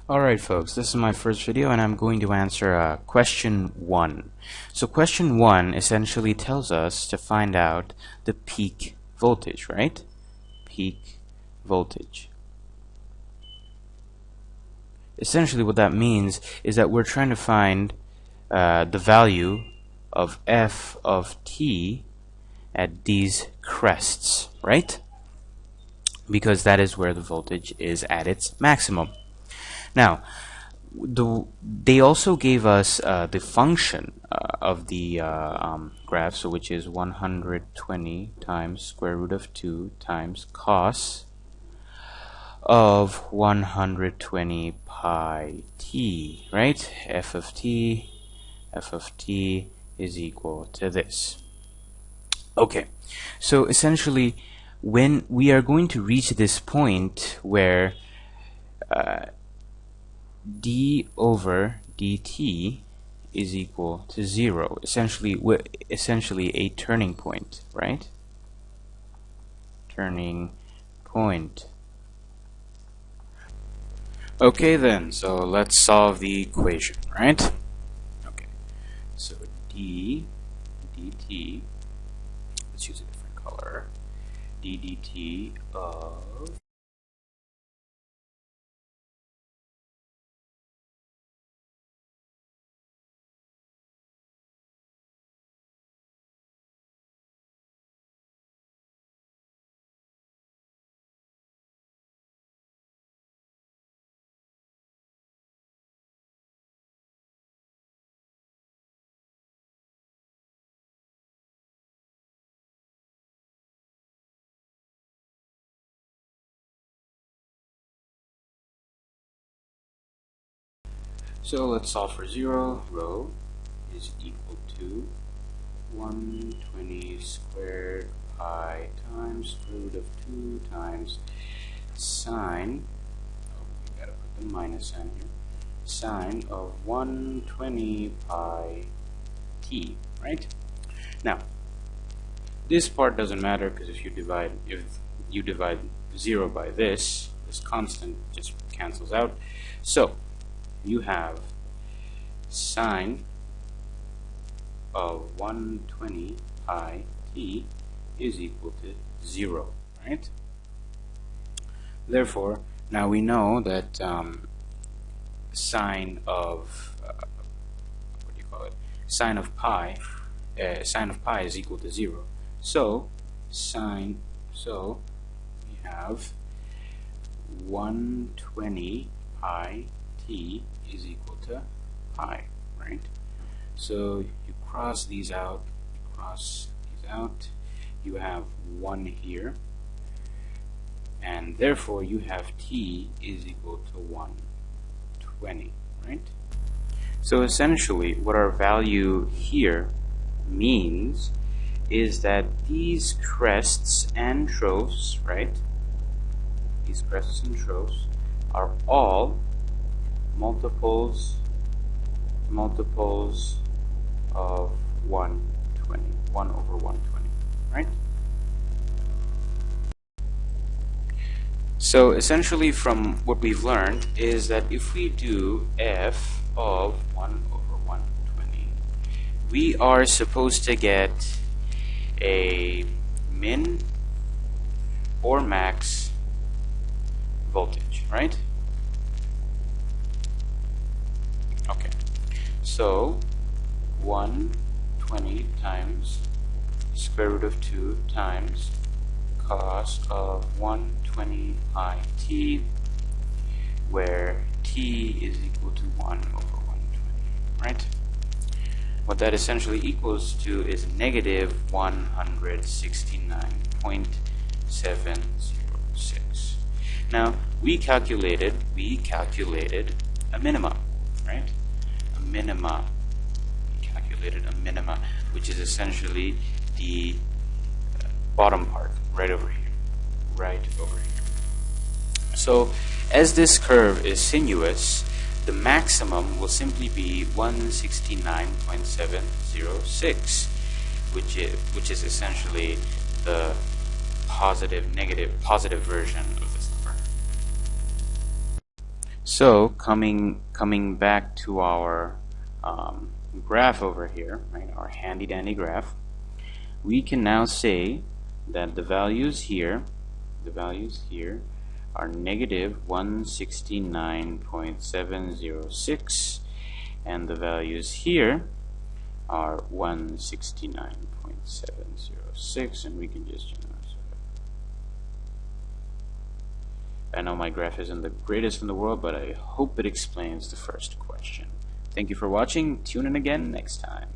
Alright folks, this is my first video and I'm going to answer question 1. So question 1 essentially tells us to find out the peak voltage, right? Peak voltage. Essentially what that means is that we're trying to find the value of f of t at these crests, right? Because that is where the voltage is at its maximum. Now, they also gave us the function of the graph, so which is 120 times square root of 2 times cos of 120 pi t, right? F of t is equal to this. Okay, so essentially when we are going to reach this point where d over dt is equal to 0, essentially a turning point, right? Turning point. Okay then, so let's solve the equation, right? Okay, so d dt, let's use a different color, d dt of so let's solve for 0. Rho is equal to 120 squared pi times square root of 2 times sine, we gotta put the minus sign here, sine of 120 pi t, right? Now, this part doesn't matter because if you divide 0 by this constant just cancels out. So you have sine of 120 pi t is equal to 0, right? Therefore, now we know that sine of sine of pi is equal to 0. So we have 120 pi t is equal to pi, right? So you cross these out, you have 1 here, and therefore you have t is equal to 120, right? So essentially what our value here means is that these crests and troughs, right? These crests and troughs are all multiples of 120, 1 over 120, right? So essentially from what we've learned is that if we do f of 1 over 120, we are supposed to get a min or max voltage, right? Okay, so 120 times square root of 2 times cos of 120 pi t, where t is equal to 1 over 120, right? What that essentially equals to is negative 169.706. Now we calculated a minima, right? A minima. We calculated a minima, which is essentially the bottom part, right over here. So as this curve is sinuous, the maximum will simply be 169.706, which is essentially the positive version of this number. So coming back to our graph over here, right, our handy dandy graph, we can now say that the values here are negative 169.706, and the values here are 169.706, and we can just, I know my graph isn't the greatest in the world, but I hope it explains the first question. Thank you for watching. Tune in again next time.